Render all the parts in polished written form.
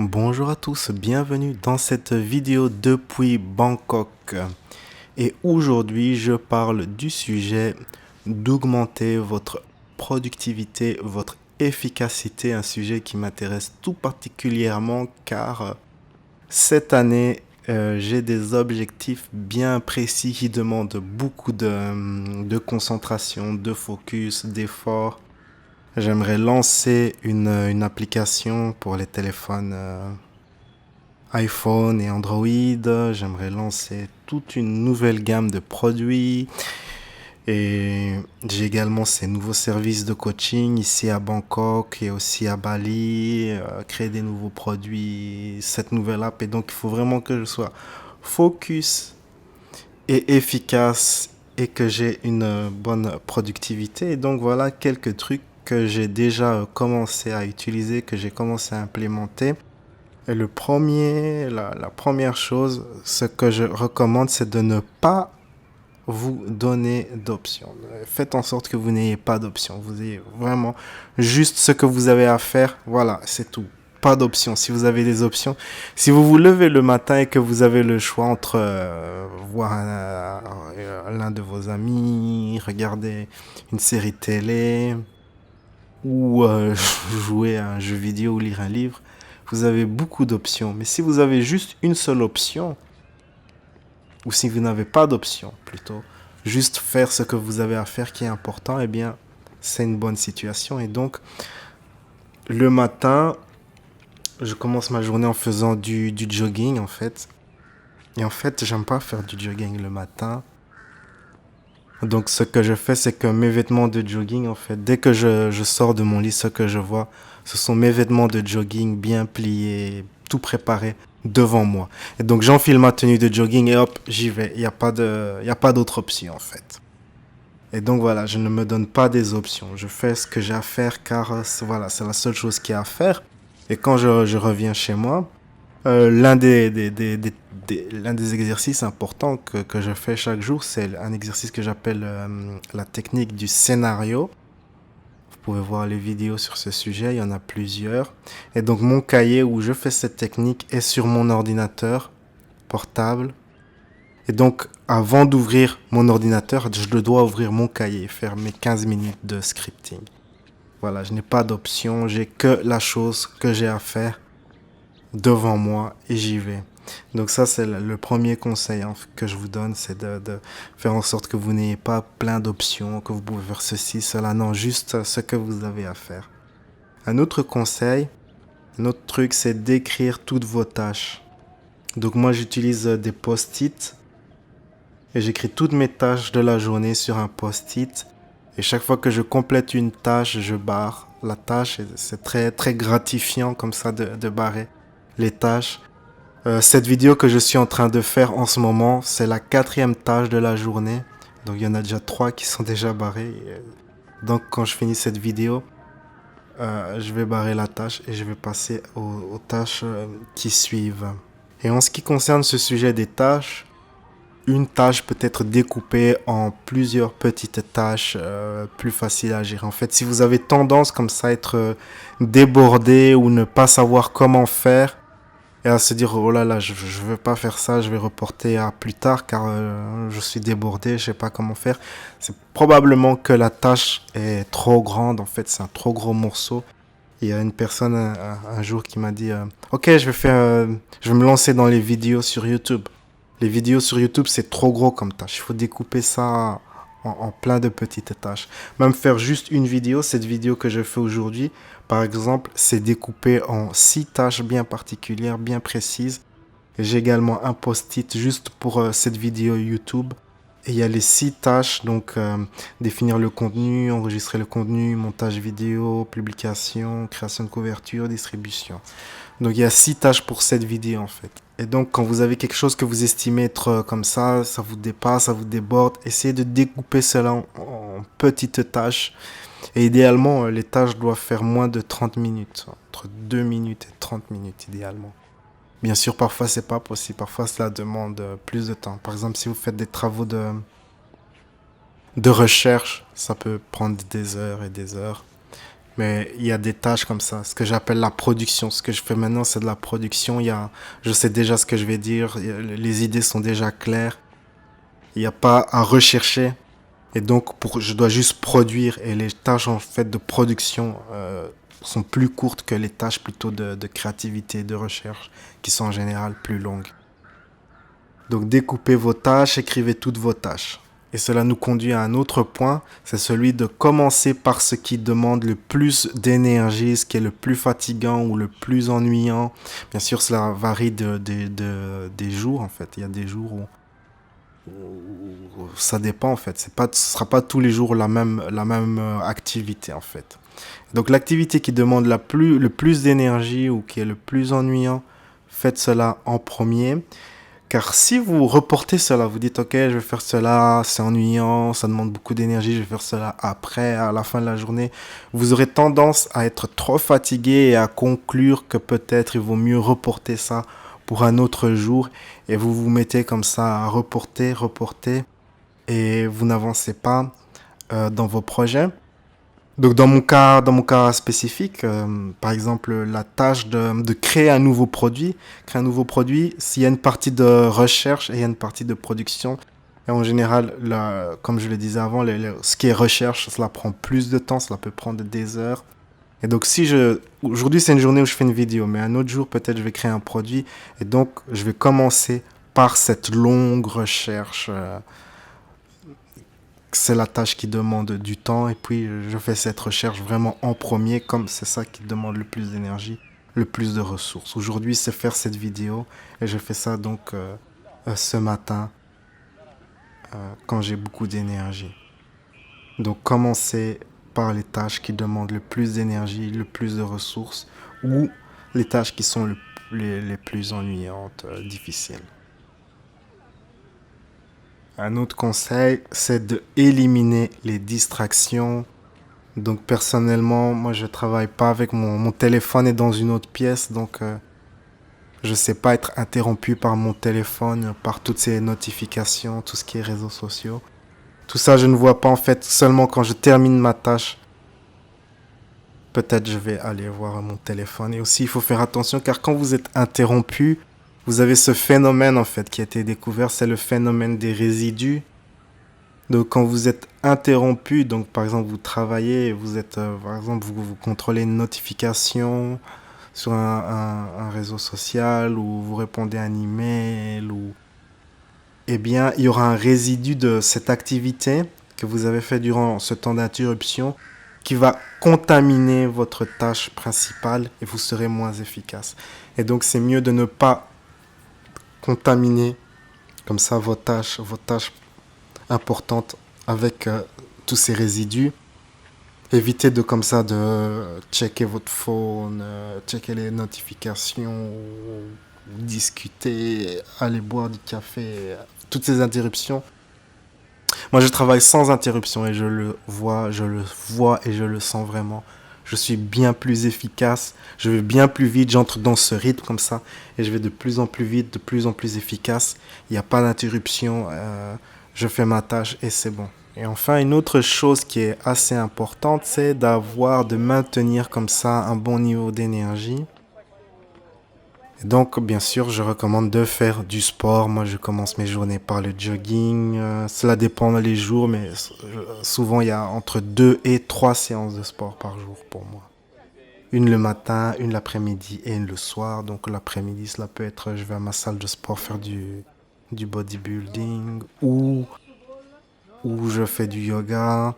Bonjour à tous, bienvenue dans cette vidéo depuis Bangkok. Et aujourd'hui, je parle du sujet d'augmenter votre productivité, votre efficacité, un sujet qui m'intéresse tout particulièrement car cette année, j'ai des objectifs bien précis qui demandent beaucoup de concentration, de focus, d'effort. J'aimerais lancer une application pour les téléphones iPhone et Android. J'aimerais lancer toute une nouvelle gamme de produits. Et j'ai également ces nouveaux services de coaching ici à Bangkok et aussi à Bali. Créer des nouveaux produits, cette nouvelle app. Et donc, il faut vraiment que je sois focus et efficace et que j'ai une bonne productivité. Et donc, voilà quelques trucs que j'ai déjà commencé à utiliser, que j'ai commencé à implémenter. Et la première chose, ce que je recommande, c'est de ne pas vous donner d'options. Faites en sorte que vous n'ayez pas d'options. Vous ayez vraiment juste ce que vous avez à faire. Voilà, c'est tout. Pas d'options. Si vous avez des options, si vous vous levez le matin et que vous avez le choix entre voir l'un de vos amis, regarder une série télé ou jouer à un jeu vidéo ou lire un livre, vous avez beaucoup d'options. Mais si vous avez juste une seule option, ou si vous n'avez pas d'option plutôt, juste faire ce que vous avez à faire qui est important, eh bien, c'est une bonne situation. Et donc, le matin, je commence ma journée en faisant du jogging, en fait. Et en fait, j'aime pas faire du jogging le matin. Donc, ce que je fais, c'est que mes vêtements de jogging, en fait, dès que je sors de mon lit, ce que je vois, ce sont mes vêtements de jogging bien pliés, tout préparé devant moi. Et donc, j'enfile ma tenue de jogging et hop, j'y vais. Il y a pas d'autre option, en fait. Et donc, voilà, je ne me donne pas des options. Je fais ce que j'ai à faire car, voilà, c'est la seule chose qu'il y a à faire. Et quand je reviens chez moi, l'un des exercices importants que je fais chaque jour, c'est un exercice que j'appelle la technique du scénario. Vous pouvez voir les vidéos sur ce sujet, il y en a plusieurs. Et donc mon cahier où je fais cette technique est sur mon ordinateur portable. Et donc avant d'ouvrir mon ordinateur, je dois ouvrir mon cahier et faire mes 15 minutes de scripting. Voilà, je n'ai pas d'option, j'ai que la chose que j'ai à faire devant moi et j'y vais. Donc ça, c'est le premier conseil que je vous donne, c'est de faire en sorte que vous n'ayez pas plein d'options, que vous pouvez faire ceci, cela, non, juste ce que vous avez à faire. Un autre conseil, un autre truc, c'est d'écrire toutes vos tâches. Donc moi, j'utilise des post-it et j'écris toutes mes tâches de la journée sur un post-it. Et chaque fois que je complète une tâche, je barre la tâche. Et c'est très, très gratifiant comme ça de barrer les tâches. Cette vidéo que je suis en train de faire en ce moment, c'est la 4e tâche de la journée. Donc il y en a déjà 3 qui sont déjà barrées. Donc quand je finis cette vidéo, je vais barrer la tâche et je vais passer aux tâches qui suivent. Et en ce qui concerne ce sujet des tâches, une tâche peut être découpée en plusieurs petites tâches plus faciles à gérer. En fait, si vous avez tendance comme ça à être débordé ou ne pas savoir comment faire, et à se dire, oh là là, je veux pas faire ça, je vais reporter à plus tard car je suis débordé, je sais pas comment faire. C'est probablement que la tâche est trop grande, en fait, c'est un trop gros morceau. Il y a une personne un jour qui m'a dit, ok, je vais me lancer dans les vidéos sur YouTube. Les vidéos sur YouTube, c'est trop gros comme tâche. Il faut découper ça en plein de petites tâches. Même faire juste une vidéo, cette vidéo que je fais aujourd'hui, par exemple, c'est découpé en 6 tâches bien particulières, bien précises. J'ai également un post-it juste pour cette vidéo YouTube. Et il y a les 6 tâches, donc définir le contenu, enregistrer le contenu, montage vidéo, publication, création de couverture, distribution. Donc il y a 6 tâches pour cette vidéo en fait. Et donc quand vous avez quelque chose que vous estimez être comme ça vous dépasse, ça vous déborde, essayez de découper cela en petites tâches. Et idéalement, les tâches doivent faire moins de 30 minutes, entre 2 minutes et 30 minutes idéalement. Bien sûr, parfois c'est pas possible, parfois cela demande plus de temps. Par exemple, si vous faites des travaux de recherche, ça peut prendre des heures et des heures. Mais il y a des tâches comme ça, ce que j'appelle la production. Ce que je fais maintenant, c'est de la production. Je sais déjà ce que je vais dire, les idées sont déjà claires. Il n'y a pas à rechercher. Et donc, je dois juste produire. Et les tâches en fait de production sont plus courtes que les tâches plutôt de créativité, de recherche, qui sont en général plus longues. Donc, découpez vos tâches, écrivez toutes vos tâches. Et cela nous conduit à un autre point, c'est celui de commencer par ce qui demande le plus d'énergie, ce qui est le plus fatigant ou le plus ennuyant. Bien sûr, cela varie des jours, en fait. Il y a des jours où ça dépend, en fait. Ce sera pas tous les jours la même activité, en fait. Donc, l'activité qui demande le plus d'énergie ou qui est le plus ennuyant, faites cela en premier. Car si vous reportez cela, vous dites ok, je vais faire cela, c'est ennuyant, ça demande beaucoup d'énergie, je vais faire cela après, à la fin de la journée, vous aurez tendance à être trop fatigué et à conclure que peut-être il vaut mieux reporter ça pour un autre jour et vous vous mettez comme ça à reporter et vous n'avancez pas dans vos projets. Donc dans mon cas spécifique, par exemple la tâche de créer un nouveau produit, s'il y a une partie de recherche et il y a une partie de production, et en général, comme je le disais avant, ce qui est recherche, cela prend plus de temps, cela peut prendre des heures. Et donc aujourd'hui c'est une journée où je fais une vidéo, mais un autre jour peut-être je vais créer un produit, et donc je vais commencer par cette longue recherche. C'est la tâche qui demande du temps et puis je fais cette recherche vraiment en premier comme c'est ça qui demande le plus d'énergie, le plus de ressources. Aujourd'hui, c'est faire cette vidéo et je fais ça donc ce matin quand j'ai beaucoup d'énergie. Donc commencer par les tâches qui demandent le plus d'énergie, le plus de ressources ou les tâches qui sont les plus ennuyantes, difficiles. Un autre conseil, c'est de éliminer les distractions. Donc personnellement, moi je travaille pas avec mon téléphone est dans une autre pièce, donc je sais pas être interrompu par mon téléphone, par toutes ces notifications, tout ce qui est réseaux sociaux. Tout ça, je ne vois pas en fait seulement quand je termine ma tâche. Peut-être je vais aller voir mon téléphone. Et aussi, il faut faire attention car quand vous êtes interrompu, vous avez ce phénomène en fait qui a été découvert, c'est le phénomène des résidus. Donc quand vous êtes interrompu, donc par exemple vous travaillez, vous êtes par exemple vous contrôlez une notification sur un réseau social ou vous répondez à un email ou eh bien il y aura un résidu de cette activité que vous avez fait durant ce temps d'interruption qui va contaminer votre tâche principale et vous serez moins efficace. Et donc c'est mieux de ne pas contaminer comme ça vos tâches importantes avec tous ces résidus. Évitez de comme ça de checker votre phone, checker les notifications, discuter, aller boire du café, toutes ces interruptions. Moi, je travaille sans interruption et je le vois et je le sens vraiment. Je suis bien plus efficace, je vais bien plus vite, j'entre dans ce rythme comme ça et je vais de plus en plus vite, de plus en plus efficace. Il n'y a pas d'interruption, je fais ma tâche et c'est bon. Et enfin, une autre chose qui est assez importante, c'est de maintenir comme ça un bon niveau d'énergie. Et donc, bien sûr, je recommande de faire du sport. Moi, je commence mes journées par le jogging. Cela dépend des jours, mais souvent, il y a entre 2 et 3 séances de sport par jour pour moi. Une le matin, une l'après-midi et une le soir. Donc, l'après-midi, cela peut être, je vais à ma salle de sport faire du bodybuilding ou je fais du yoga.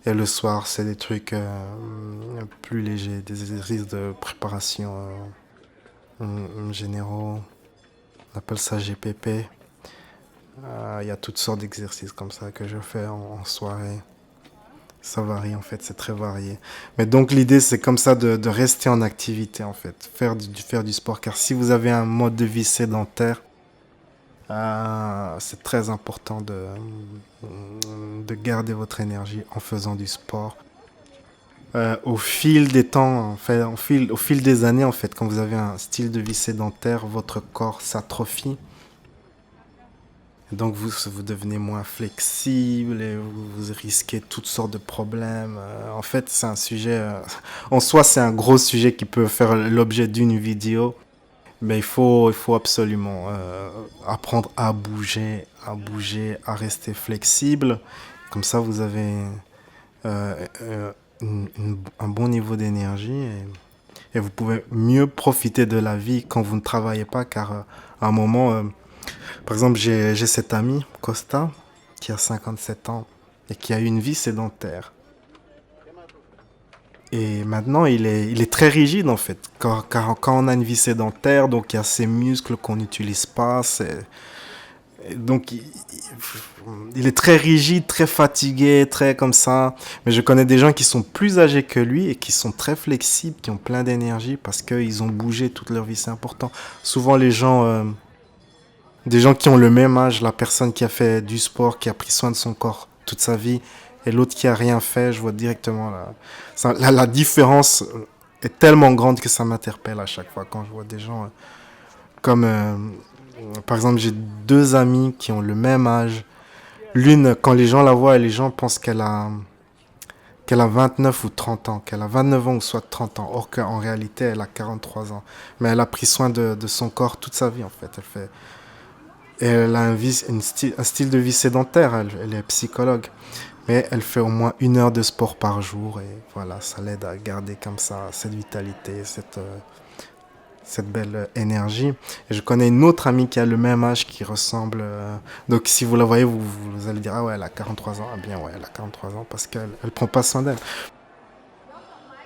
Et le soir, c'est des trucs plus légers, des exercices de préparation généraux. On appelle ça GPP. Il y a toutes sortes d'exercices comme ça que je fais en soirée. Ça varie en fait, c'est très varié. Mais donc l'idée c'est comme ça de rester en activité en fait, faire du sport. Car si vous avez un mode de vie sédentaire, c'est très important de garder votre énergie en faisant du sport. Au fil des temps, en fait, au fil des années, en fait, quand vous avez un style de vie sédentaire, votre corps s'atrophie. Donc vous devenez moins flexible et vous risquez toutes sortes de problèmes. En fait, c'est un sujet, en soi, c'est un gros sujet qui peut faire l'objet d'une vidéo. Mais il faut absolument apprendre à bouger, à rester flexible. Comme ça, vous avez un bon niveau d'énergie et vous pouvez mieux profiter de la vie quand vous ne travaillez pas. Car à un moment, par exemple, j'ai cet ami, Costa, qui a 57 ans et qui a eu une vie sédentaire. Et maintenant, il est très rigide en fait. Quand on a une vie sédentaire, donc il y a ces muscles qu'on n'utilise pas. Donc il est très rigide, très fatigué, très comme ça. Mais je connais des gens qui sont plus âgés que lui et qui sont très flexibles, qui ont plein d'énergie parce qu'ils ont bougé toute leur vie. C'est important. Souvent, des gens qui ont le même âge, la personne qui a fait du sport, qui a pris soin de son corps toute sa vie, et l'autre qui a rien fait, je vois directement la différence est tellement grande que ça m'interpelle à chaque fois quand je vois des gens comme, par exemple, j'ai deux amis qui ont le même âge. L'une, quand les gens la voient, les gens pensent qu'elle a 29 ou 30 ans, qu'elle a 29 ans ou soit 30 ans, or qu'en réalité, elle a 43 ans. Mais elle a pris soin de son corps toute sa vie, en fait. Et elle a un style de vie sédentaire, elle est psychologue. Mais elle fait au moins 1 heure de sport par jour et voilà, ça l'aide à garder comme ça cette vitalité, cette belle énergie. Et je connais une autre amie qui a le même âge qui ressemble. Donc si vous la voyez, vous allez dire, ah ouais, elle a 43 ans. Ah bien ouais, elle a 43 ans parce qu'elle elle prend pas soin d'elle.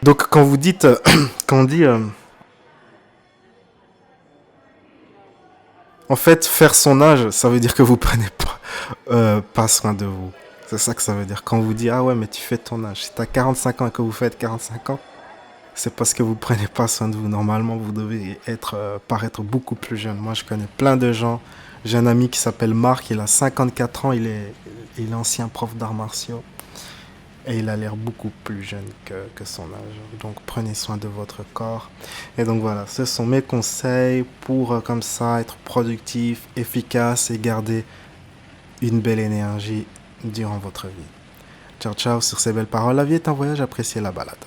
Donc quand vous dites, quand on dit, en fait, faire son âge, ça veut dire que vous prenez pas soin de vous. C'est ça que ça veut dire. Quand on vous dit, ah ouais, mais tu fais ton âge. Si t'as 45 ans et que vous faites 45 ans, c'est parce que vous prenez pas soin de vous. Normalement, vous devez paraître beaucoup plus jeune. Moi, je connais plein de gens. J'ai un ami qui s'appelle Marc, il a 54 ans, il est ancien prof d'arts martiaux. Et il a l'air beaucoup plus jeune que son âge. Donc prenez soin de votre corps. Et donc voilà, ce sont mes conseils pour comme ça être productif, efficace et garder une belle énergie durant votre vie. Ciao ciao sur ces belles paroles. La vie est un voyage, appréciez la balade.